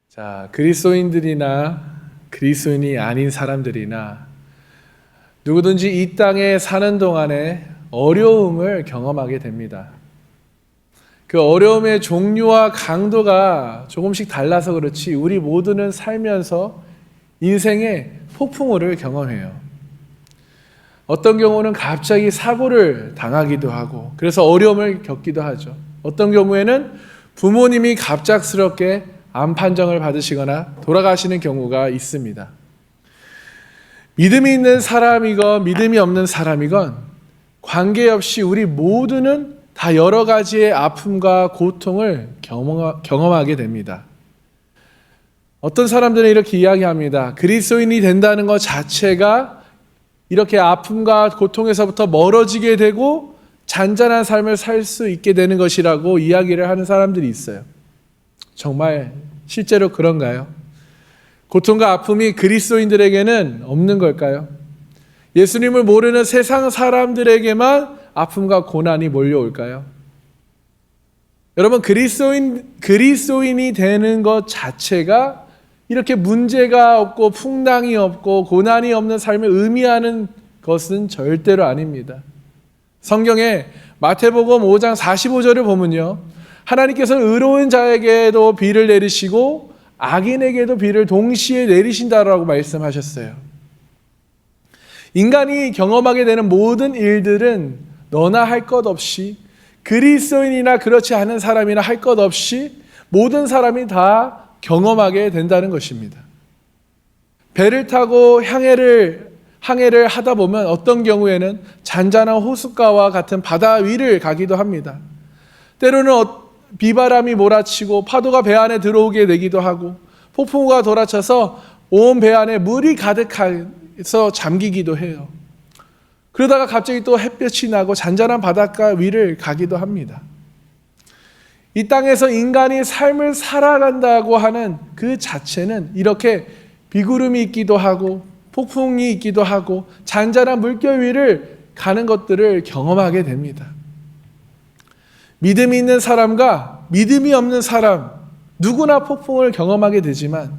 자, 그리스도인들이나 그리스도인이 아닌 사람들이나 누구든지 이 땅에 사는 동안에 어려움을 경험하게 됩니다. 그 어려움의 종류와 강도가 조금씩 달라서 그렇지 우리 모두는 살면서 인생의 폭풍우를 경험해요. 어떤 경우는 갑자기 사고를 당하기도 하고 그래서 어려움을 겪기도 하죠. 어떤 경우에는 부모님이 갑작스럽게 암 판정을 받으시거나 돌아가시는 경우가 있습니다. 믿음이 있는 사람이건 믿음이 없는 사람이건 관계없이 우리 모두는 다 여러 가지의 아픔과 고통을 경험하게 됩니다. 어떤 사람들은 이렇게 이야기합니다. 그리스도인이 된다는 것 자체가 이렇게 아픔과 고통에서부터 멀어지게 되고 잔잔한 삶을 살 수 있게 되는 것이라고 이야기를 하는 사람들이 있어요. 정말 실제로 그런가요? 고통과 아픔이 그리스도인들에게는 없는 걸까요? 예수님을 모르는 세상 사람들에게만 아픔과 고난이 몰려올까요? 여러분, 그리스도인이 되는 것 자체가 이렇게 문제가 없고 풍랑이 없고 고난이 없는 삶을 의미하는 것은 절대로 아닙니다. 성경에 마태복음 5장 45절을 보면요, 하나님께서는 의로운 자에게도 비를 내리시고 악인에게도 비를 동시에 내리신다라고 말씀하셨어요. 인간이 경험하게 되는 모든 일들은 너나 할 것 없이 그리스도인이나 그렇지 않은 사람이나 할 것 없이 모든 사람이 다 경험하게 된다는 것입니다. 배를 타고 항해를 하다 보면 어떤 경우에는 잔잔한 호숫가와 같은 바다 위를 가기도 합니다. 때로는 비바람이 몰아치고 파도가 배 안에 들어오게 되기도 하고 폭풍우가 돌아쳐서 온 배 안에 물이 가득해서 잠기기도 해요. 그러다가 갑자기 또 햇볕이 나고 잔잔한 바닷가 위를 가기도 합니다. 이 땅에서 인간이 삶을 살아간다고 하는 그 자체는 이렇게 비구름이 있기도 하고 폭풍이 있기도 하고 잔잔한 물결 위를 가는 것들을 경험하게 됩니다. 믿음이 있는 사람과 믿음이 없는 사람 누구나 폭풍을 경험하게 되지만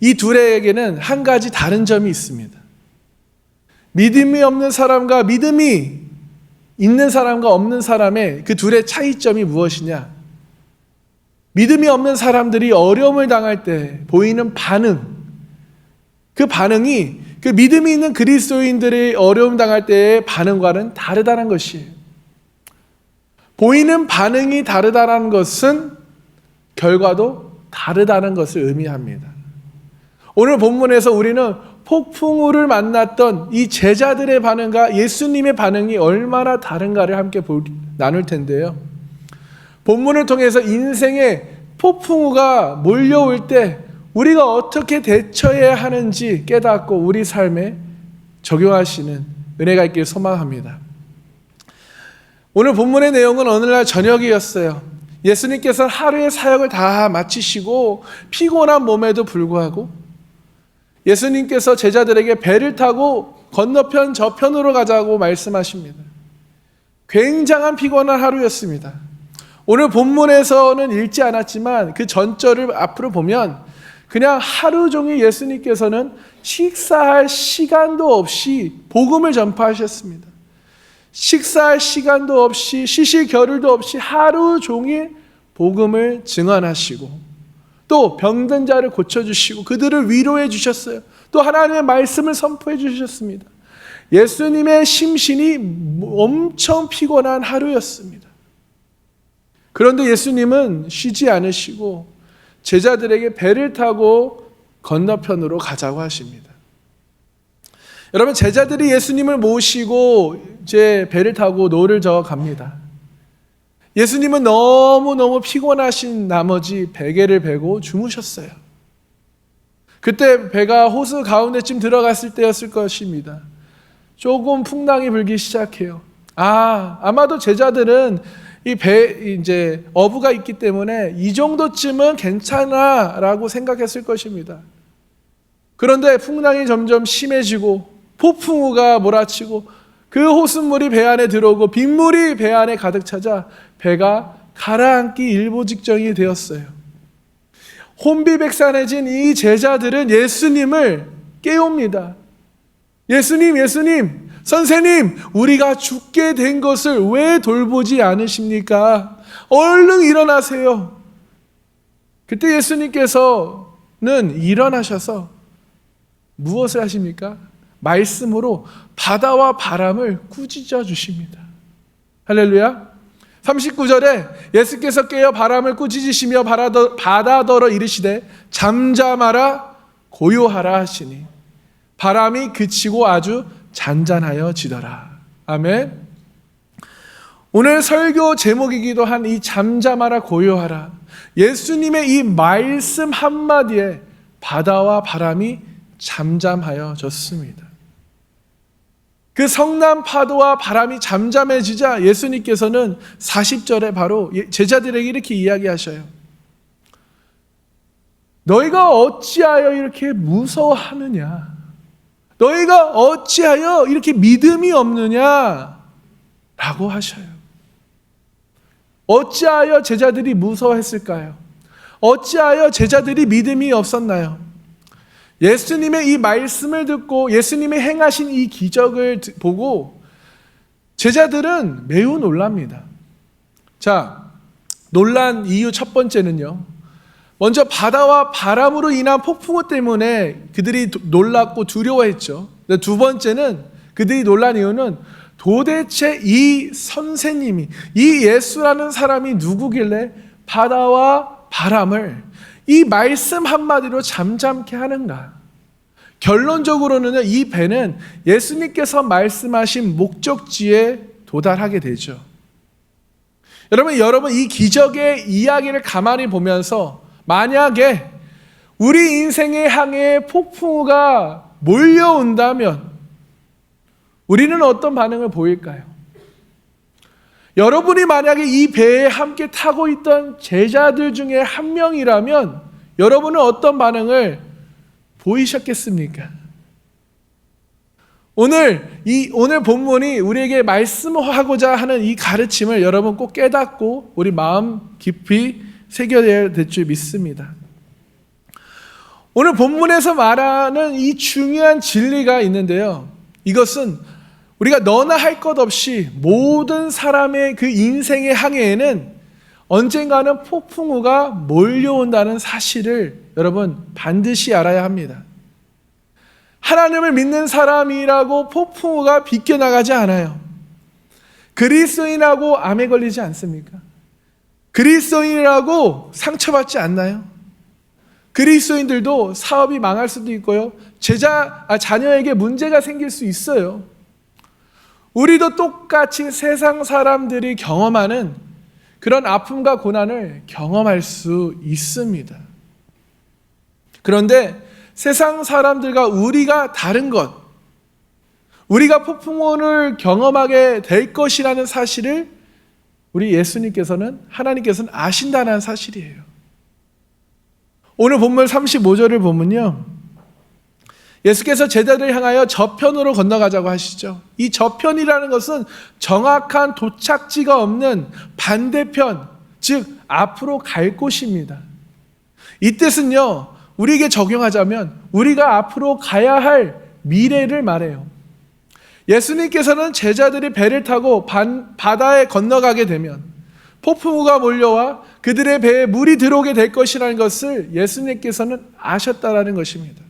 이 둘에게는 한 가지 다른 점이 있습니다. 믿음이 없는 사람과 믿음이 있는 사람과 없는 사람의 그 둘의 차이점이 무엇이냐? 믿음이 없는 사람들이 어려움을 당할 때 보이는 반응, 그 반응이 그 믿음이 있는 그리스도인들이 어려움 당할 때의 반응과는 다르다는 것이에요. 보이는 반응이 다르다는 것은 결과도 다르다는 것을 의미합니다. 오늘 본문에서 우리는 폭풍우를 만났던 이 제자들의 반응과 예수님의 반응이 얼마나 다른가를 함께 나눌 텐데요. 본문을 통해서 인생의 폭풍우가 몰려올 때 우리가 어떻게 대처해야 하는지 깨닫고 우리 삶에 적용하시는 은혜가 있길 소망합니다. 오늘 본문의 내용은 어느 날 저녁이었어요. 예수님께서 하루의 사역을 다 마치시고 피곤한 몸에도 불구하고 예수님께서 제자들에게 배를 타고 건너편 저편으로 가자고 말씀하십니다. 굉장한 피곤한 하루였습니다. 오늘 본문에서는 읽지 않았지만 그 전절을 앞으로 보면 그냥 하루 종일 예수님께서는 식사할 시간도 없이 복음을 전파하셨습니다. 식사할 시간도 없이 쉬실 겨를도 없이 하루 종일 복음을 증언하시고 또 병든 자를 고쳐주시고 그들을 위로해 주셨어요. 또 하나님의 말씀을 선포해 주셨습니다. 예수님의 심신이 엄청 피곤한 하루였습니다. 그런데 예수님은 쉬지 않으시고 제자들에게 배를 타고 건너편으로 가자고 하십니다. 여러분, 제자들이 예수님을 모시고 이제 배를 타고 노를 저어 갑니다. 예수님은 너무너무 피곤하신 나머지 베개를 베고 주무셨어요. 그때 배가 호수 가운데쯤 들어갔을 때였을 것입니다. 조금 풍랑이 불기 시작해요. 아마도 제자들은 이 이제 어부가 있기 때문에 이 정도쯤은 괜찮아라고 생각했을 것입니다. 그런데 풍랑이 점점 심해지고 폭풍우가 몰아치고 그 호수물이 배 안에 들어오고 빗물이 배 안에 가득 차자 배가 가라앉기 일보 직전이 되었어요. 혼비백산해진 이 제자들은 예수님을 깨웁니다. 예수님, 선생님, 우리가 죽게 된 것을 왜 돌보지 않으십니까? 얼른 일어나세요. 그때 예수님께서는 일어나셔서 무엇을 하십니까? 말씀으로 바다와 바람을 꾸짖어 주십니다. 할렐루야. 39절에 예수께서 깨어 바람을 꾸짖으시며 바다더러 이르시되 잠잠하라 고요하라 하시니 바람이 그치고 아주 잔잔하여지더라. 아멘. 오늘 설교 제목이기도 한 이 잠잠하라 고요하라, 예수님의 이 말씀 한마디에 바다와 바람이 잠잠하여졌습니다. 그 성난 파도와 바람이 잠잠해지자 예수님께서는 40절에 바로 제자들에게 이렇게 이야기하셔요. 너희가 어찌하여 이렇게 무서워하느냐? 너희가 어찌하여 이렇게 믿음이 없느냐? 라고 하셔요. 어찌하여 제자들이 무서워했을까요? 어찌하여 제자들이 믿음이 없었나요? 예수님의 이 말씀을 듣고 예수님이 행하신 이 기적을 보고 제자들은 매우 놀랍니다. 자, 놀란 이유 첫 번째는요, 먼저 바다와 바람으로 인한 폭풍우 때문에 그들이 놀랐고 두려워했죠. 두 번째는 그들이 놀란 이유는 도대체 이 선생님이, 이 예수라는 사람이 누구길래 바다와 바람을 이 말씀 한마디로 잠잠케 하는가? 결론적으로는 이 배는 예수님께서 말씀하신 목적지에 도달하게 되죠. 여러분 이 기적의 이야기를 가만히 보면서 만약에 우리 인생의 항해에 폭풍우가 몰려온다면 우리는 어떤 반응을 보일까요? 여러분이 만약에 이 배에 함께 타고 있던 제자들 중에 한 명이라면 여러분은 어떤 반응을 보이셨겠습니까? 오늘 본문이 우리에게 말씀하고자 하는 이 가르침을 여러분 꼭 깨닫고 우리 마음 깊이 새겨야 될 줄 믿습니다. 오늘 본문에서 말하는 이 중요한 진리가 있는데요, 이것은 우리가 너나 할 것 없이 모든 사람의 그 인생의 항해에는 언젠가는 폭풍우가 몰려온다는 사실을 여러분 반드시 알아야 합니다. 하나님을 믿는 사람이라고 폭풍우가 비껴나가지 않아요. 그리스도인이라고 암에 걸리지 않습니까? 그리스도인이라고 상처받지 않나요? 그리스도인들도 사업이 망할 수도 있고요, 자녀에게 문제가 생길 수 있어요. 우리도 똑같이 세상 사람들이 경험하는 그런 아픔과 고난을 경험할 수 있습니다. 그런데 세상 사람들과 우리가 다른 것, 우리가 폭풍우를 경험하게 될 것이라는 사실을 우리 하나님께서는 아신다는 사실이에요. 오늘 본문 35절을 보면요, 예수께서 제자들을 향하여 저편으로 건너가자고 하시죠. 이 저편이라는 것은 정확한 도착지가 없는 반대편, 즉 앞으로 갈 곳입니다. 이 뜻은요, 우리에게 적용하자면 우리가 앞으로 가야 할 미래를 말해요. 예수님께서는 제자들이 배를 타고 바다에 건너가게 되면 폭풍우가 몰려와 그들의 배에 물이 들어오게 될 것이라는 것을 예수님께서는 아셨다라는 것입니다.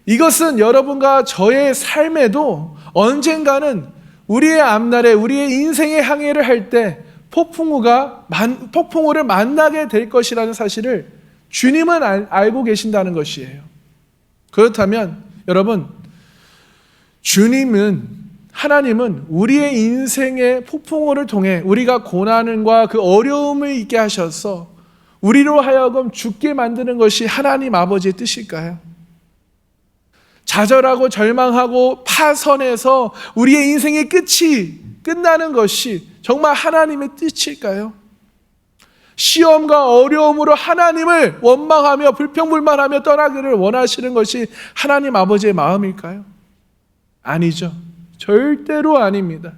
이것은 여러분과 저의 삶에도 언젠가는 우리의 앞날에 우리의 인생의 항해를 할 때 폭풍우를 만나게 될 것이라는 사실을 주님은 알고 계신다는 것이에요. 그렇다면 여러분, 하나님은 우리의 인생의 폭풍우를 통해 우리가 고난과 그 어려움을 있게 하셔서 우리로 하여금 죽게 만드는 것이 하나님 아버지의 뜻일까요? 좌절하고 절망하고 파선해서 우리의 인생의 끝이 끝나는 것이 정말 하나님의 뜻일까요? 시험과 어려움으로 하나님을 원망하며 불평불만하며 떠나기를 원하시는 것이 하나님 아버지의 마음일까요? 아니죠. 절대로 아닙니다.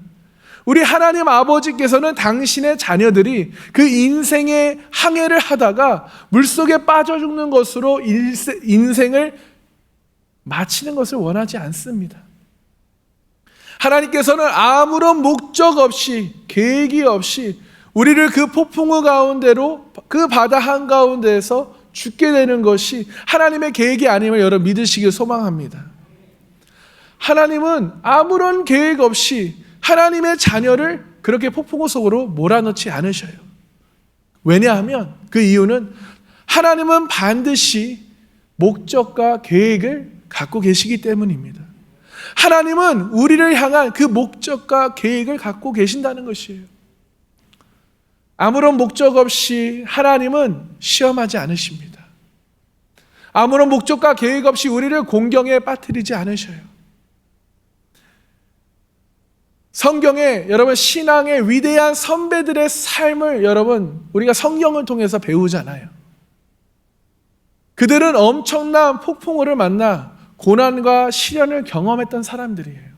우리 하나님 아버지께서는 당신의 자녀들이 그 인생의 항해를 하다가 물속에 빠져 죽는 것으로 인생을 마치는 것을 원하지 않습니다. 하나님께서는 아무런 목적 없이, 계획이 없이 우리를 그 폭풍우 가운데로, 그 바다 한가운데에서 죽게 되는 것이 하나님의 계획이 아님을 여러분 믿으시길 소망합니다. 하나님은 아무런 계획 없이 하나님의 자녀를 그렇게 폭풍우 속으로 몰아넣지 않으셔요. 왜냐하면 그 이유는 하나님은 반드시 목적과 계획을 갖고 계시기 때문입니다. 하나님은 우리를 향한 그 목적과 계획을 갖고 계신다는 것이에요. 아무런 목적 없이 하나님은 시험하지 않으십니다. 아무런 목적과 계획 없이 우리를 공경에 빠뜨리지 않으셔요. 성경에 여러분 신앙의 위대한 선배들의 삶을 여러분 우리가 성경을 통해서 배우잖아요. 그들은 엄청난 폭풍우를 만나 고난과 시련을 경험했던 사람들이에요.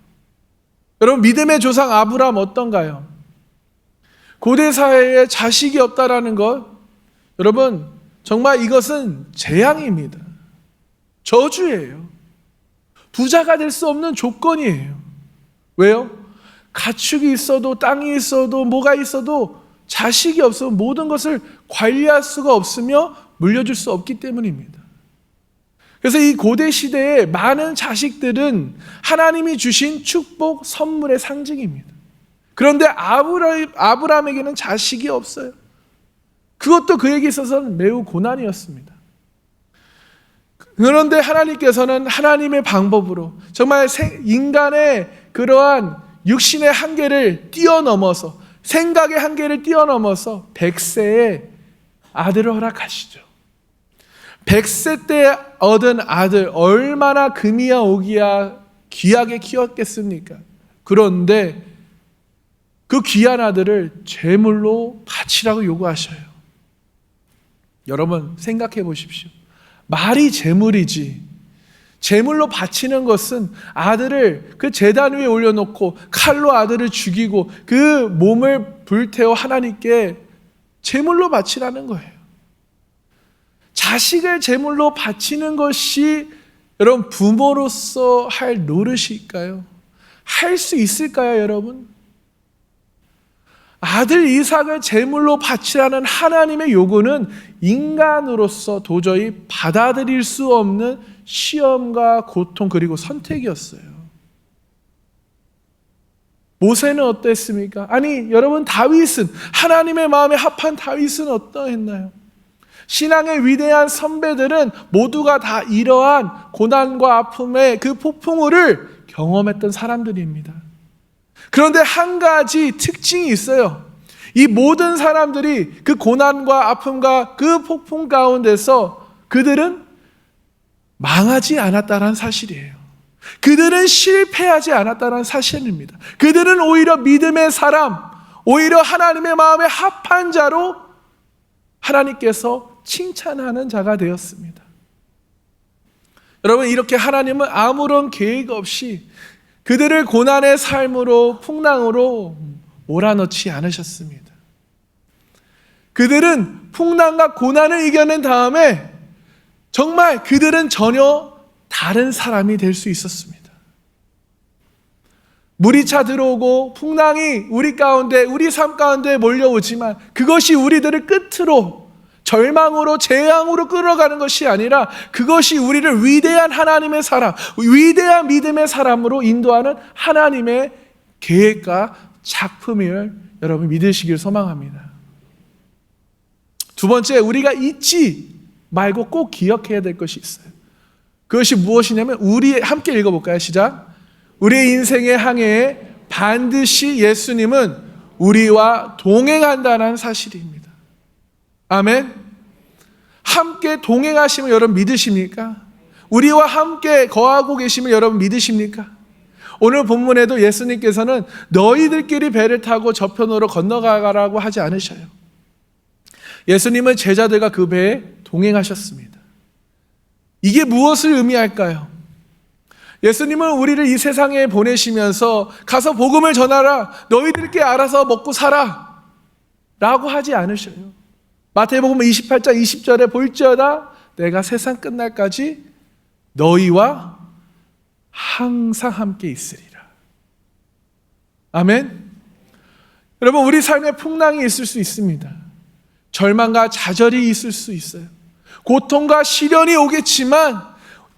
여러분 믿음의 조상 아브라함 어떤가요? 고대 사회에 자식이 없다라는 것, 여러분 정말 이것은 재앙입니다. 저주예요. 부자가 될 수 없는 조건이에요. 왜요? 가축이 있어도 땅이 있어도 뭐가 있어도 자식이 없으면 모든 것을 관리할 수가 없으며 물려줄 수 없기 때문입니다. 그래서 이 고대 시대에 많은 자식들은 하나님이 주신 축복, 선물의 상징입니다. 그런데 아브라함에게는 자식이 없어요. 그것도 그에게 있어서는 매우 고난이었습니다. 그런데 하나님께서는 하나님의 방법으로 정말 인간의 그러한 육신의 한계를 뛰어넘어서, 생각의 한계를 뛰어넘어서 100세에 아들을 허락하시죠. 100세 때 얻은 아들 얼마나 금이야 오기야 귀하게 키웠겠습니까? 그런데 그 귀한 아들을 제물로 바치라고 요구하셔요. 여러분 생각해 보십시오. 말이 제물이지, 제물로 바치는 것은 아들을 그 제단 위에 올려놓고 칼로 아들을 죽이고 그 몸을 불태워 하나님께 제물로 바치라는 거예요. 자식을 제물로 바치는 것이 여러분 부모로서 할 노릇일까요? 할 수 있을까요, 여러분? 아들 이삭을 제물로 바치라는 하나님의 요구는 인간으로서 도저히 받아들일 수 없는 시험과 고통 그리고 선택이었어요. 모세는 어땠습니까? 아니 여러분 다윗은, 하나님의 마음에 합한 다윗은 어떠했나요? 신앙의 위대한 선배들은 모두가 다 이러한 고난과 아픔의 그 폭풍우를 경험했던 사람들입니다. 그런데 한 가지 특징이 있어요. 이 모든 사람들이 그 고난과 아픔과 그 폭풍 가운데서 그들은 망하지 않았다는 사실이에요. 그들은 실패하지 않았다는 사실입니다. 그들은 오히려 믿음의 사람, 오히려 하나님의 마음에 합한 자로 하나님께서 칭찬하는 자가 되었습니다. 여러분 이렇게 하나님은 아무런 계획 없이 그들을 고난의 삶으로, 풍랑으로 몰아넣지 않으셨습니다. 그들은 풍랑과 고난을 이겨낸 다음에 정말 그들은 전혀 다른 사람이 될 수 있었습니다. 물이 차 들어오고 풍랑이 우리 가운데, 우리 삶 가운데 몰려오지만 그것이 우리들을 끝으로 절망으로, 재앙으로 끌어가는 것이 아니라 그것이 우리를 위대한 하나님의 사람, 위대한 믿음의 사람으로 인도하는 하나님의 계획과 작품을 여러분 믿으시길 소망합니다. 두 번째, 우리가 잊지 말고 꼭 기억해야 될 것이 있어요. 그것이 무엇이냐면, 우리 함께 읽어볼까요? 시작. 우리의 인생의 항해에 반드시 예수님은 우리와 동행한다는 사실입니다. 아멘. 함께 동행하심을 여러분 믿으십니까? 우리와 함께 거하고 계심을 여러분 믿으십니까? 오늘 본문에도 예수님께서는 너희들끼리 배를 타고 저편으로 건너가라고 하지 않으셔요. 예수님은 제자들과 그 배에 동행하셨습니다. 이게 무엇을 의미할까요? 예수님은 우리를 이 세상에 보내시면서 가서 복음을 전하라, 너희들께 알아서 먹고 살아 라고 하지 않으셔요. 마태복음 28장 20절에 볼지어다 내가 세상 끝날까지 너희와 항상 함께 있으리라. 아멘. 여러분, 우리 삶에 풍랑이 있을 수 있습니다. 절망과 좌절이 있을 수 있어요. 고통과 시련이 오겠지만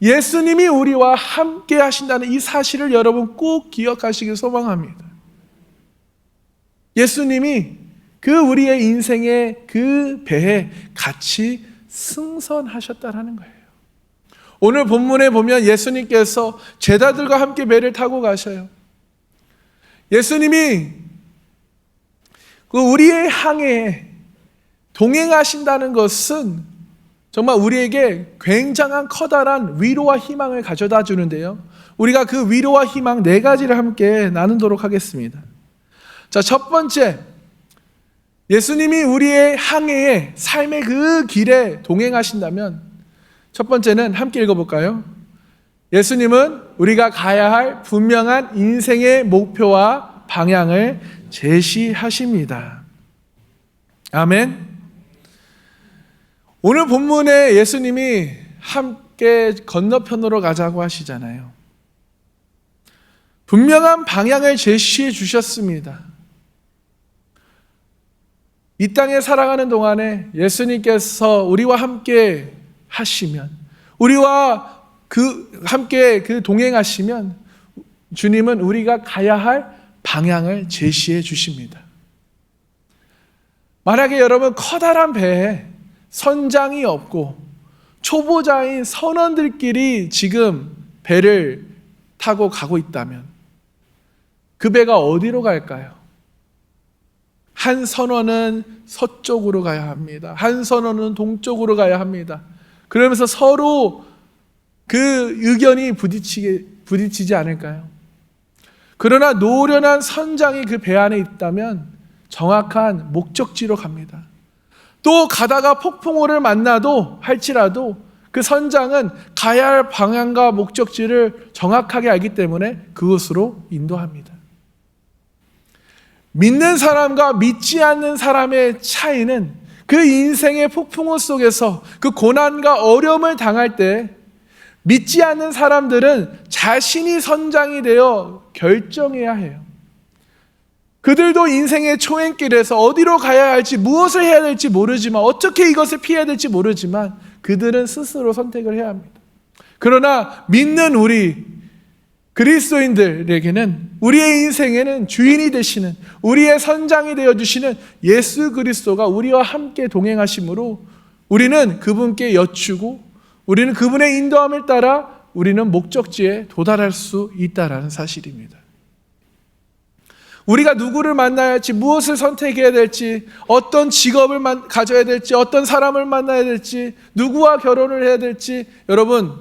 예수님이 우리와 함께 하신다는 이 사실을 여러분 꼭 기억하시길 소망합니다. 예수님이 그 우리의 인생의 그 배에 같이 승선하셨다라는 거예요. 오늘 본문에 보면 예수님께서 제자들과 함께 배를 타고 가셔요. 예수님이 그 우리의 항해에 동행하신다는 것은 정말 우리에게 굉장한 커다란 위로와 희망을 가져다 주는데요. 우리가 그 위로와 희망 4가지를 함께 나누도록 하겠습니다. 자, 첫 번째, 예수님이 우리의 항해에 삶의 그 길에 동행하신다면 첫 번째는 함께 읽어볼까요? 예수님은 우리가 가야 할 분명한 인생의 목표와 방향을 제시하십니다. 아멘. 오늘 본문에 예수님이 함께 건너편으로 가자고 하시잖아요. 분명한 방향을 제시해 주셨습니다. 이 땅에 살아가는 동안에 예수님께서 우리와 함께 하시면, 우리와 함께 동행하시면 주님은 우리가 가야 할 방향을 제시해 주십니다. 만약에 여러분 커다란 배에 선장이 없고 초보자인 선원들끼리 지금 배를 타고 가고 있다면 그 배가 어디로 갈까요? 한 선원은 서쪽으로 가야 합니다. 한 선원은 동쪽으로 가야 합니다. 그러면서 서로 그 의견이 부딪히지 않을까요? 그러나 노련한 선장이 그 배 안에 있다면 정확한 목적지로 갑니다. 또 가다가 폭풍우를 만나도 할지라도 그 선장은 가야 할 방향과 목적지를 정확하게 알기 때문에 그곳으로 인도합니다. 믿는 사람과 믿지 않는 사람의 차이는 그 인생의 폭풍우 속에서 그 고난과 어려움을 당할 때 믿지 않는 사람들은 자신이 선장이 되어 결정해야 해요. 그들도 인생의 초행길에서 어디로 가야 할지, 무엇을 해야 될지 모르지만, 어떻게 이것을 피해야 될지 모르지만 그들은 스스로 선택을 해야 합니다. 그러나 믿는 우리 그리스도인들에게는, 우리의 인생에는 주인이 되시는, 우리의 선장이 되어주시는 예수 그리스도가 우리와 함께 동행하심으로 우리는 그분께 여쭈고, 우리는 그분의 인도함을 따라 우리는 목적지에 도달할 수 있다는 사실입니다. 우리가 누구를 만나야 할지, 무엇을 선택해야 될지, 어떤 직업을 가져야 될지, 어떤 사람을 만나야 될지, 누구와 결혼을 해야 될지, 여러분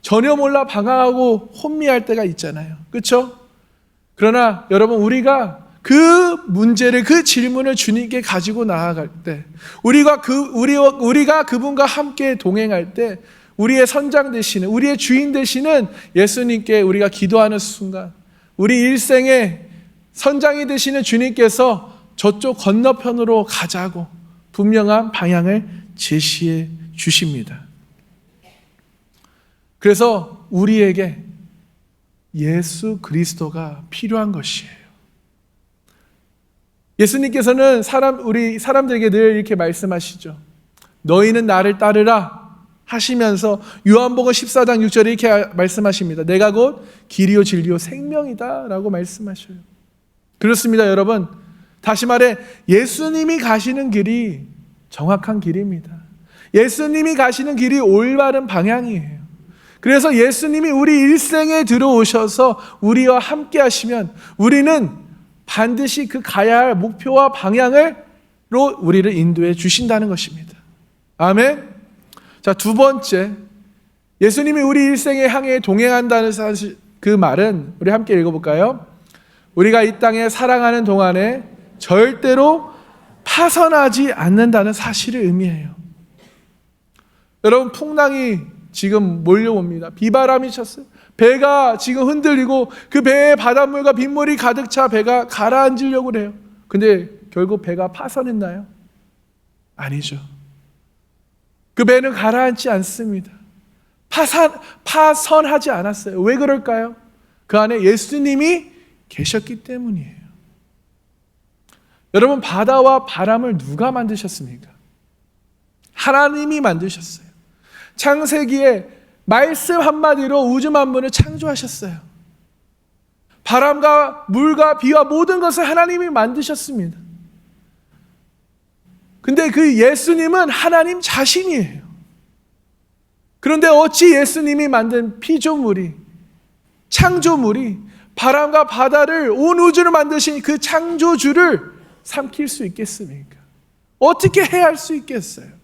전혀 몰라 방황하고 혼미할 때가 있잖아요. 그렇죠? 그러나 여러분, 우리가 그 문제를, 그 질문을 주님께 가지고 나아갈 때, 우리가 그분과 함께 동행할 때 우리의 선장 되시는, 우리의 주인 되시는 예수님께 우리가 기도하는 순간, 우리 일생의 선장이 되시는 주님께서 저쪽 건너편으로 가자고 분명한 방향을 제시해 주십니다. 그래서 우리에게 예수 그리스도가 필요한 것이에요. 예수님께서는 우리 사람들에게 늘 이렇게 말씀하시죠. 너희는 나를 따르라 하시면서 요한복음 14장 6절에 이렇게 말씀하십니다. 내가 곧 길이요 진리요 생명이다 라고 말씀하셔요. 그렇습니다, 여러분. 다시 말해 예수님이 가시는 길이 정확한 길입니다. 예수님이 가시는 길이 올바른 방향이에요. 그래서 예수님이 우리 일생에 들어오셔서 우리와 함께 하시면 우리는 반드시 그 가야 할 목표와 방향으로 우리를 인도해 주신다는 것입니다. 아멘. 자, 두 번째, 예수님이 우리 일생의 항해에 동행한다는 사실, 그 말은 우리 함께 읽어볼까요? 우리가 이 땅에 살아가는 동안에 절대로 파선하지 않는다는 사실을 의미해요. 여러분, 풍랑이 지금 몰려옵니다. 비바람이 쳤어요. 배가 지금 흔들리고 그 배에 바닷물과 빗물이 가득 차 배가 가라앉으려고 해요. 근데 결국 배가 파선했나요? 아니죠. 그 배는 가라앉지 않습니다. 파선하지 않았어요. 왜 그럴까요? 그 안에 예수님이 계셨기 때문이에요. 여러분, 바다와 바람을 누가 만드셨습니까? 하나님이 만드셨어요. 창세기에 말씀 한마디로 우주 만물을 창조하셨어요. 바람과 물과 비와 모든 것을 하나님이 만드셨습니다. 근데 그 예수님은 하나님 자신이에요. 그런데 어찌 예수님이 만든 피조물이, 창조물이 바람과 바다를, 온 우주를 만드신 그 창조주를 삼킬 수 있겠습니까? 어떻게 해할 수 있겠어요?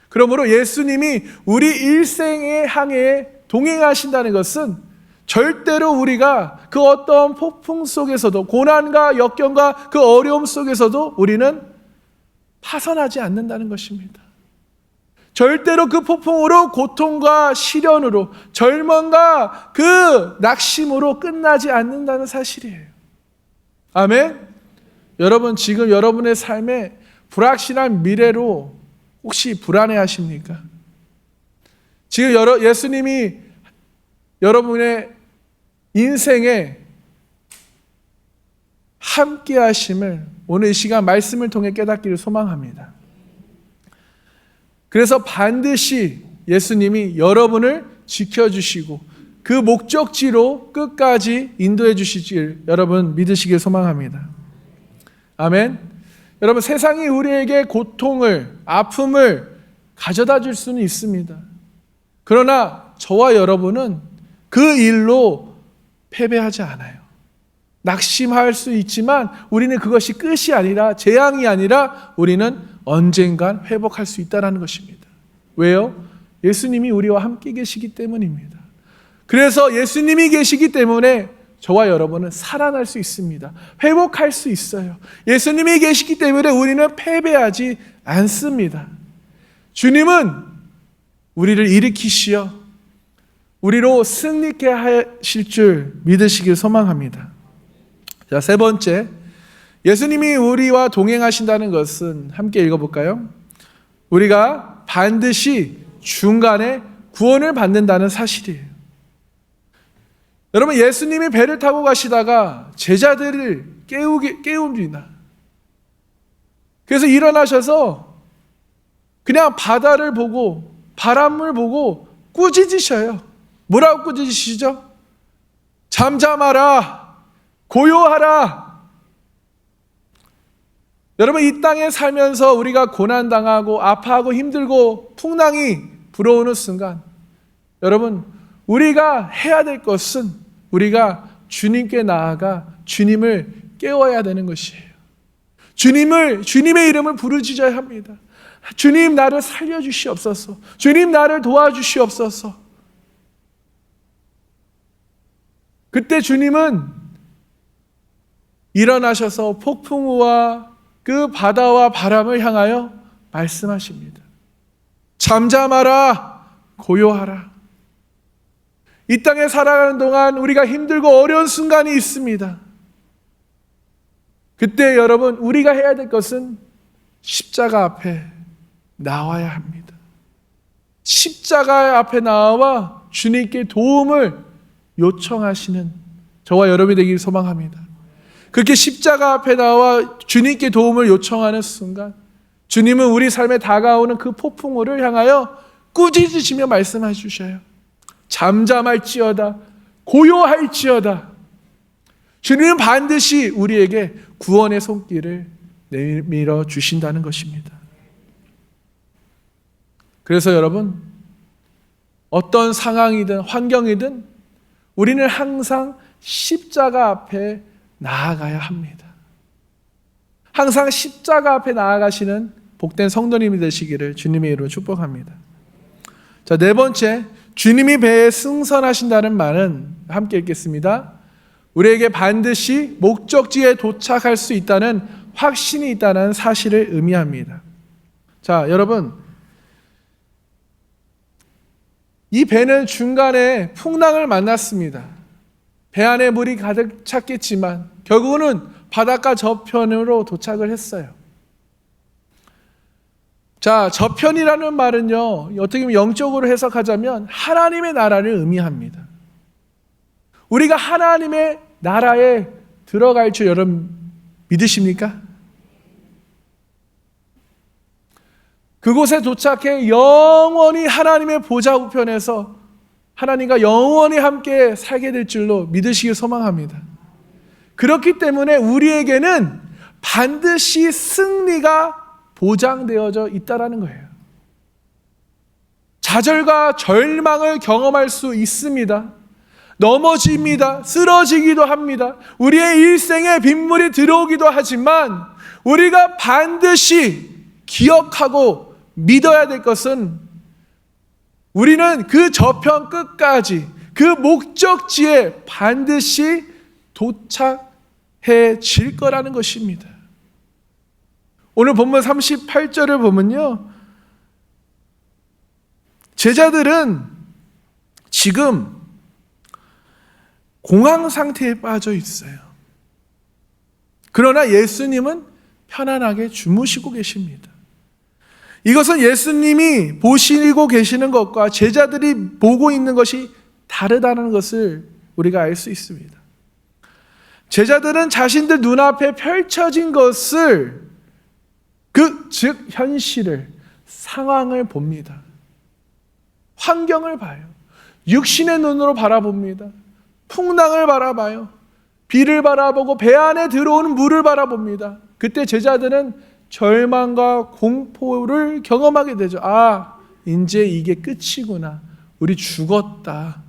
그러므로 예수님이 우리 일생의 항해에 동행하신다는 것은 절대로 우리가 그 어떤 폭풍 속에서도, 고난과 역경과 그 어려움 속에서도 우리는 파선하지 않는다는 것입니다. 절대로 그 폭풍으로, 고통과 시련으로, 절망과 그 낙심으로 끝나지 않는다는 사실이에요. 아멘? 여러분, 지금 여러분의 삶에 불확실한 미래로 혹시 불안해하십니까? 지금 예수님이 여러분의 인생에 함께 하심을 오늘 이 시간 말씀을 통해 깨닫기를 소망합니다. 그래서 반드시 예수님이 여러분을 지켜주시고 그 목적지로 끝까지 인도해 주시길 여러분 믿으시길 소망합니다. 아멘. 여러분, 세상이 우리에게 고통을, 아픔을 가져다 줄 수는 있습니다. 그러나 저와 여러분은 그 일로 패배하지 않아요. 낙심할 수 있지만 우리는 그것이 끝이 아니라, 재앙이 아니라 우리는 언젠간 회복할 수 있다는 것입니다. 왜요? 예수님이 우리와 함께 계시기 때문입니다. 그래서 예수님이 계시기 때문에 저와 여러분은 살아날 수 있습니다. 회복할 수 있어요. 예수님이 계시기 때문에 우리는 패배하지 않습니다. 주님은 우리를 일으키시어 우리로 승리케 하실 줄 믿으시길 소망합니다. 자, 세 번째, 예수님이 우리와 동행하신다는 것은 함께 읽어볼까요? 우리가 반드시 중간에 구원을 받는다는 사실이에요. 여러분, 예수님이 배를 타고 가시다가 제자들을 깨웁니다. 그래서 일어나셔서 그냥 바다를 보고 바람을 보고 꾸짖으셔요. 뭐라고 꾸짖으시죠? 잠잠하라, 고요하라. 여러분, 이 땅에 살면서 우리가 고난당하고 아파하고 힘들고 풍랑이 불어오는 순간, 여러분, 우리가 해야 될 것은 우리가 주님께 나아가 주님을 깨워야 되는 것이에요. 주님의 이름을 부르짖어야 합니다. 주님, 나를 살려주시옵소서. 주님, 나를 도와주시옵소서. 그때 주님은 일어나셔서 폭풍우와 그 바다와 바람을 향하여 말씀하십니다. 잠잠하라, 고요하라. 이 땅에 살아가는 동안 우리가 힘들고 어려운 순간이 있습니다. 그때 여러분, 우리가 해야 될 것은 십자가 앞에 나와야 합니다. 십자가 앞에 나와 주님께 도움을 요청하시는 저와 여러분이 되길 소망합니다. 그렇게 십자가 앞에 나와 주님께 도움을 요청하는 순간, 주님은 우리 삶에 다가오는 그 폭풍우를 향하여 꾸짖으시며 말씀해 주셔요. 잠잠할지어다, 고요할지어다. 주님은 반드시 우리에게 구원의 손길을 내밀어 주신다는 것입니다. 그래서 여러분, 어떤 상황이든 환경이든 우리는 항상 십자가 앞에 나아가야 합니다. 항상 십자가 앞에 나아가시는 복된 성도님이 되시기를 주님의 이름으로 축복합니다. 자, 네 번째, 주님이 배에 승선하신다는 말은 함께 읽겠습니다. 우리에게 반드시 목적지에 도착할 수 있다는 확신이 있다는 사실을 의미합니다. 자, 여러분, 이 배는 중간에 풍랑을 만났습니다. 배 안에 물이 가득 찼겠지만 결국은 바닷가 저편으로 도착을 했어요. 자, 저편이라는 말은요, 어떻게 보면 영적으로 해석하자면 하나님의 나라를 의미합니다. 우리가 하나님의 나라에 들어갈 줄 여러분 믿으십니까? 그곳에 도착해 영원히 하나님의 보좌 우편에서 하나님과 영원히 함께 살게 될 줄로 믿으시길 소망합니다. 그렇기 때문에 우리에게는 반드시 승리가 보장되어져 있다라는 거예요. 좌절과 절망을 경험할 수 있습니다. 넘어집니다. 쓰러지기도 합니다. 우리의 일생에 빗물이 들어오기도 하지만 우리가 반드시 기억하고 믿어야 될 것은 우리는 그 저편 끝까지 그 목적지에 반드시 도착해질 거라는 것입니다. 오늘 본문 38절을 보면요, 제자들은 지금 공황 상태에 빠져 있어요. 그러나 예수님은 편안하게 주무시고 계십니다. 이것은 예수님이 보시고 계시는 것과 제자들이 보고 있는 것이 다르다는 것을 우리가 알 수 있습니다. 제자들은 자신들 눈앞에 펼쳐진 것을 즉 현실을, 상황을 봅니다. 환경을 봐요. 육신의 눈으로 바라봅니다. 풍랑을 바라봐요. 비를 바라보고 배 안에 들어오는 물을 바라봅니다. 그때 제자들은 절망과 공포를 경험하게 되죠. 아, 이제 이게 끝이구나. 우리 죽었다.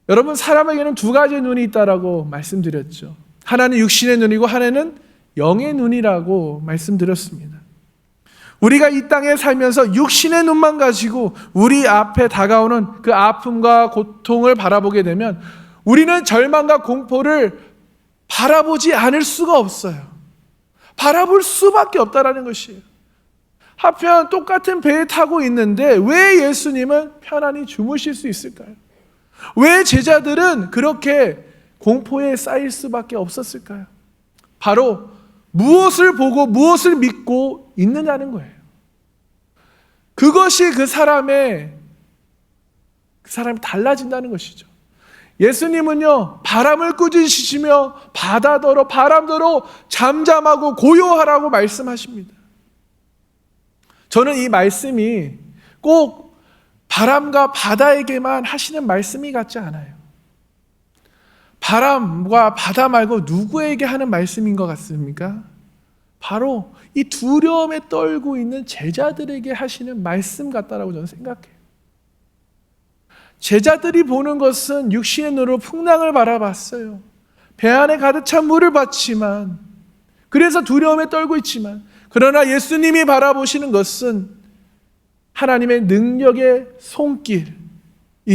여러분, 사람에게는 두 가지의 눈이 있다라고 말씀드렸죠. 하나는 육신의 눈이고 하나는 영의 눈이라고 말씀드렸습니다. 우리가 이 땅에 살면서 육신의 눈만 가지고 우리 앞에 다가오는 그 아픔과 고통을 바라보게 되면 우리는 절망과 공포를 바라보지 않을 수가 없어요. 바라볼 수밖에 없다라는 것이에요. 하필 똑같은 배에 타고 있는데 왜 예수님은 편안히 주무실 수 있을까요? 왜 제자들은 그렇게 공포에 쌓일 수밖에 없었을까요? 바로 무엇을 보고 무엇을 믿고 있느냐는 거예요. 그것이 그 사람이 달라진다는 것이죠. 예수님은요, 바람을 꾸짖으시며 바다더러 바람더러 잠잠하고 고요하라고 말씀하십니다. 저는 이 말씀이 꼭 바람과 바다에게만 하시는 말씀이 같지 않아요. 바람과 바다 말고 누구에게 하는 말씀인 것 같습니까? 바로 이 두려움에 떨고 있는 제자들에게 하시는 말씀 같다라고 저는 생각해요. 제자들이 보는 것은 육신의 눈으로 풍랑을 바라봤어요. 배 안에 가득 찬 물을 봤지만, 그래서 두려움에 떨고 있지만, 그러나 예수님이 바라보시는 것은 하나님의 능력의 손길인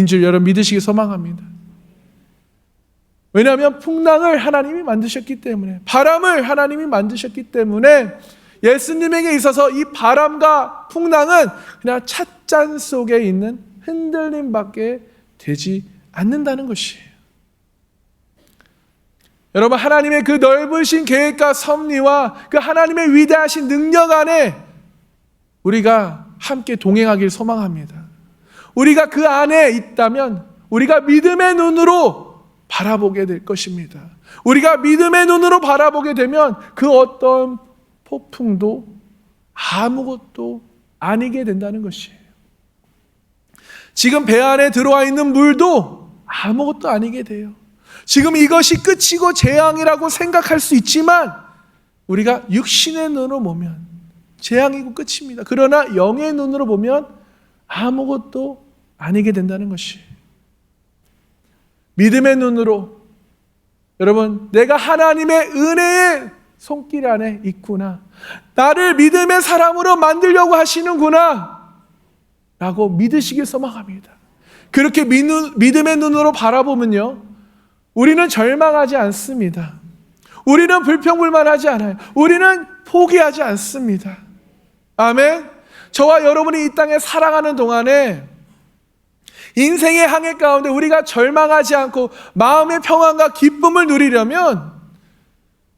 줄 여러분 믿으시기 소망합니다. 왜냐하면 풍랑을 하나님이 만드셨기 때문에, 바람을 하나님이 만드셨기 때문에 예수님에게 있어서 이 바람과 풍랑은 그냥 찻잔 속에 있는 흔들림밖에 되지 않는다는 것이에요. 여러분, 하나님의 그 넓으신 계획과 섭리와 그 하나님의 위대하신 능력 안에 우리가 함께 동행하길 소망합니다. 우리가 그 안에 있다면 우리가 믿음의 눈으로 바라보게 될 것입니다. 우리가 믿음의 눈으로 바라보게 되면 그 어떤 폭풍도 아무것도 아니게 된다는 것이에요. 지금 배 안에 들어와 있는 물도 아무것도 아니게 돼요. 지금 이것이 끝이고 재앙이라고 생각할 수 있지만 우리가 육신의 눈으로 보면 재앙이고 끝입니다. 그러나 영의 눈으로 보면 아무것도 아니게 된다는 것이에요. 믿음의 눈으로, 여러분, 내가 하나님의 은혜의 손길 안에 있구나, 나를 믿음의 사람으로 만들려고 하시는구나 라고 믿으시길 소망합니다. 그렇게 믿음의 눈으로 바라보면요, 우리는 절망하지 않습니다. 우리는 불평불만하지 않아요. 우리는 포기하지 않습니다. 아멘. 저와 여러분이 이 땅에 살아가는 동안에 인생의 항해 가운데 우리가 절망하지 않고 마음의 평안과 기쁨을 누리려면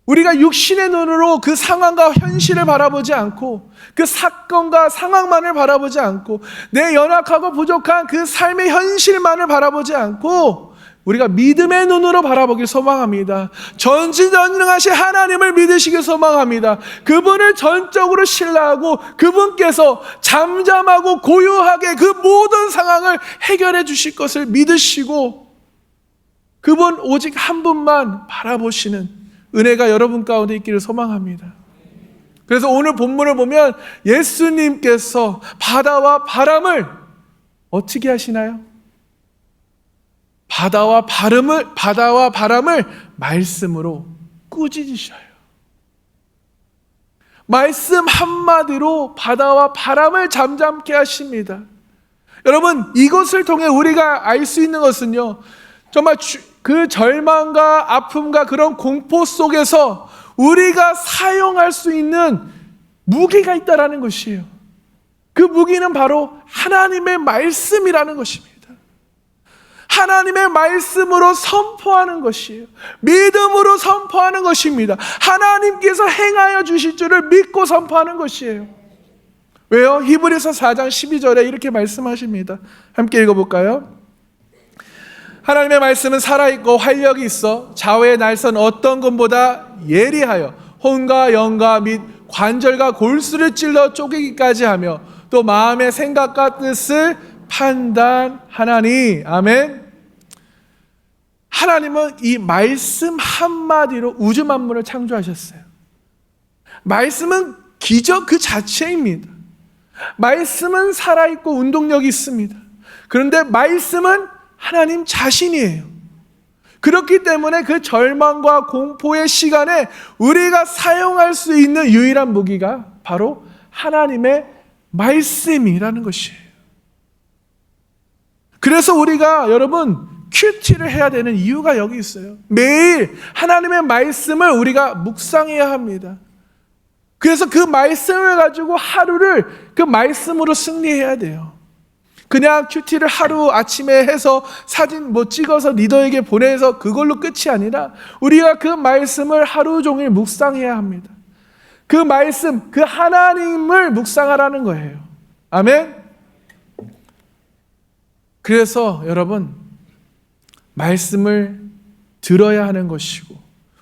우리가 육신의 눈으로 그 상황과 현실을 바라보지 않고 그 사건과 상황만을 바라보지 않고 내 연약하고 부족한 그 삶의 현실만을 바라보지 않고 우리가 믿음의 눈으로 바라보길 소망합니다. 전지전능하신 하나님을 믿으시길 소망합니다. 그분을 전적으로 신뢰하고 그분께서 잠잠하고 고요하게 그 모든 상황을 해결해 주실 것을 믿으시고 그분 오직 한 분만 바라보시는 은혜가 여러분 가운데 있기를 소망합니다. 그래서 오늘 본문을 보면 예수님께서 바다와 바람을 어떻게 하시나요? 바다와 바람을 말씀으로 꾸짖으셔요. 말씀 한마디로 바다와 바람을 잠잠케 하십니다. 여러분, 이것을 통해 우리가 알 수 있는 것은요, 정말 그 절망과 아픔과 그런 공포 속에서 우리가 사용할 수 있는 무기가 있다라는 것이에요. 그 무기는 바로 하나님의 말씀이라는 것입니다. 하나님의 말씀으로 선포하는 것이에요. 믿음으로 선포하는 것입니다. 하나님께서 행하여 주실 줄을 믿고 선포하는 것이에요. 왜요? 히브리서 4장 12절에 이렇게 말씀하십니다. 함께 읽어볼까요? 하나님의 말씀은 살아있고 활력이 있어 좌우의 날선 어떤 것보다 예리하여 혼과 영과 및 관절과 골수를 찔러 쪼개기까지 하며 또 마음의 생각과 뜻을 판단하나니. 아멘. 하나님은 이 말씀 한마디로 우주 만물을 창조하셨어요. 말씀은 기적 그 자체입니다. 말씀은 살아있고 운동력이 있습니다. 그런데 말씀은 하나님 자신이에요. 그렇기 때문에 그 절망과 공포의 시간에 우리가 사용할 수 있는 유일한 무기가 바로 하나님의 말씀이라는 것이에요. 그래서 우리가 여러분 큐티를 해야 되는 이유가 여기 있어요. 매일 하나님의 말씀을 우리가 묵상해야 합니다. 그래서 그 말씀을 가지고 하루를 그 말씀으로 승리해야 돼요. 그냥 큐티를 하루 아침에 해서 사진 찍어서 리더에게 보내서 그걸로 끝이 아니라 우리가 그 말씀을 하루 종일 묵상해야 합니다. 그 말씀, 그 하나님을 묵상하라는 거예요. 아멘. 그래서 여러분 말씀을 들어야 하는 것이고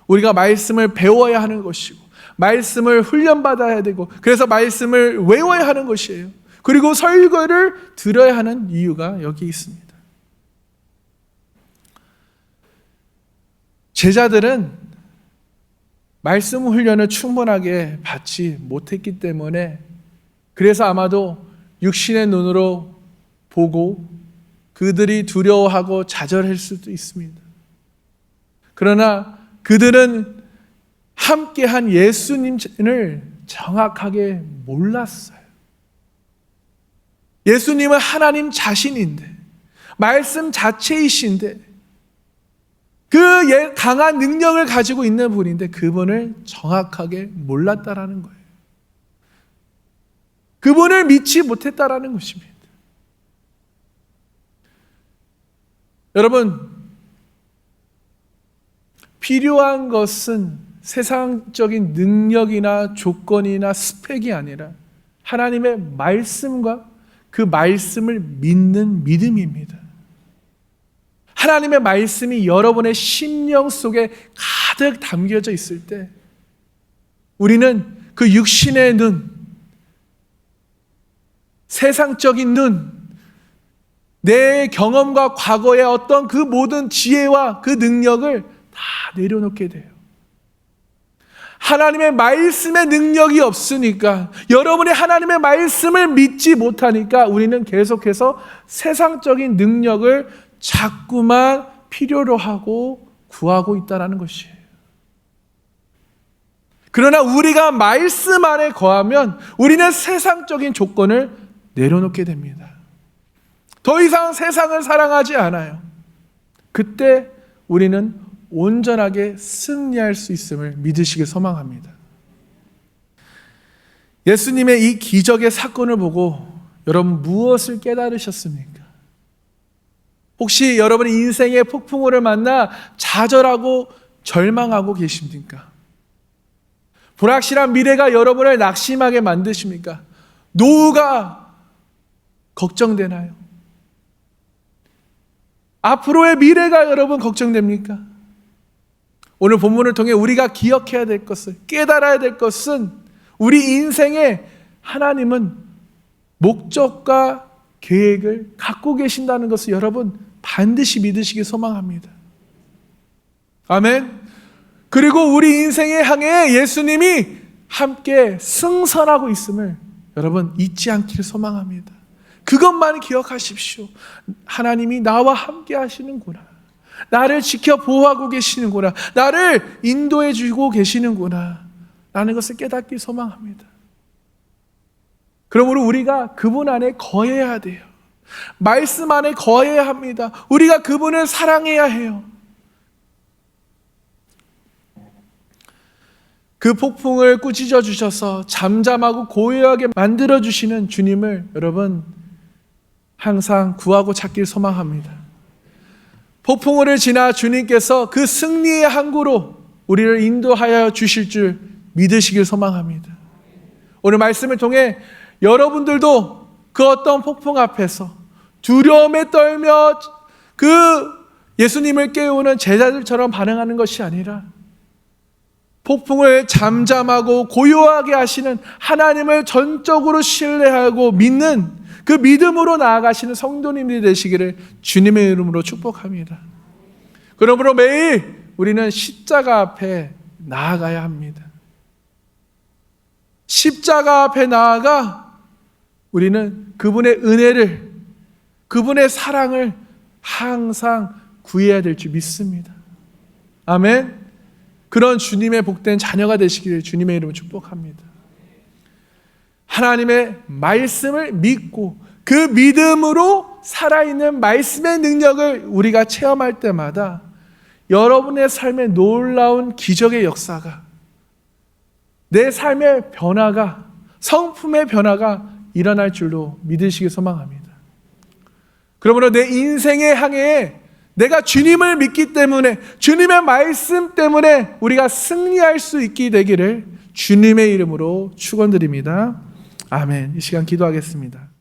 우리가 말씀을 배워야 하는 것이고 말씀을 훈련받아야 되고 그래서 말씀을 외워야 하는 것이에요. 그리고 설교를 들어야 하는 이유가 여기 있습니다. 제자들은 말씀 훈련을 충분하게 받지 못했기 때문에 그래서 아마도 육신의 눈으로 보고 그들이 두려워하고 좌절할 수도 있습니다. 그러나 그들은 함께한 예수님을 정확하게 몰랐어요. 예수님은 하나님 자신인데 말씀 자체이신데 그 강한 능력을 가지고 있는 분인데 그분을 정확하게 몰랐다라는 거예요. 그분을 믿지 못했다라는 것입니다. 여러분, 필요한 것은 세상적인 능력이나 조건이나 스펙이 아니라 하나님의 말씀과 그 말씀을 믿는 믿음입니다. 하나님의 말씀이 여러분의 심령 속에 가득 담겨져 있을 때 우리는 그 육신의 눈, 세상적인 눈, 내 경험과 과거의 어떤 그 모든 지혜와 그 능력을 다 내려놓게 돼요. 하나님의 말씀의 능력이 없으니까 여러분이 하나님의 말씀을 믿지 못하니까 우리는 계속해서 세상적인 능력을 자꾸만 필요로 하고 구하고 있다는 것이에요. 그러나 우리가 말씀 안에 거하면 우리는 세상적인 조건을 내려놓게 됩니다. 더 이상 세상을 사랑하지 않아요. 그때 우리는 온전하게 승리할 수 있음을 믿으시길 소망합니다. 예수님의 이 기적의 사건을 보고 여러분 무엇을 깨달으셨습니까? 혹시 여러분의 인생의 폭풍우를 만나 좌절하고 절망하고 계십니까? 불확실한 미래가 여러분을 낙심하게 만드십니까? 노후가 걱정되나요? 앞으로의 미래가 여러분 걱정됩니까? 오늘 본문을 통해 우리가 기억해야 될 것을, 깨달아야 될 것은 우리 인생에 하나님은 목적과 계획을 갖고 계신다는 것을 여러분 반드시 믿으시기 소망합니다. 아멘. 그리고 우리 인생의 항해에 예수님이 함께 승선하고 있음을 여러분 잊지 않기를 소망합니다. 그것만 기억하십시오. 하나님이 나와 함께 하시는구나. 나를 지켜 보호하고 계시는구나. 나를 인도해 주고 계시는구나. 라는 것을 깨닫기 소망합니다. 그러므로 우리가 그분 안에 거해야 돼요. 말씀 안에 거해야 합니다. 우리가 그분을 사랑해야 해요. 그 폭풍을 꾸짖어 주셔서 잠잠하고 고요하게 만들어 주시는 주님을 여러분 항상 구하고 찾길 소망합니다. 폭풍우를 지나 주님께서 그 승리의 항구로 우리를 인도하여 주실 줄 믿으시길 소망합니다. 오늘 말씀을 통해 여러분들도 그 어떤 폭풍 앞에서 두려움에 떨며 그 예수님을 깨우는 제자들처럼 반응하는 것이 아니라 폭풍을 잠잠하고 고요하게 하시는 하나님을 전적으로 신뢰하고 믿는 그 믿음으로 나아가시는 성도님들이 되시기를 주님의 이름으로 축복합니다. 그러므로 매일 우리는 십자가 앞에 나아가야 합니다. 십자가 앞에 나아가 우리는 그분의 은혜를, 그분의 사랑을 항상 구해야 될 줄 믿습니다. 아멘. 그런 주님의 복된 자녀가 되시기를 주님의 이름으로 축복합니다. 하나님의 말씀을 믿고 그 믿음으로 살아있는 말씀의 능력을 우리가 체험할 때마다 여러분의 삶에 놀라운 기적의 역사가, 내 삶의 변화가, 성품의 변화가 일어날 줄로 믿으시기 소망합니다. 그러므로 내 인생의 항해에 내가 주님을 믿기 때문에, 주님의 말씀 때문에 우리가 승리할 수 있게 되기를 주님의 이름으로 축원드립니다. 아멘. 이 시간 기도하겠습니다.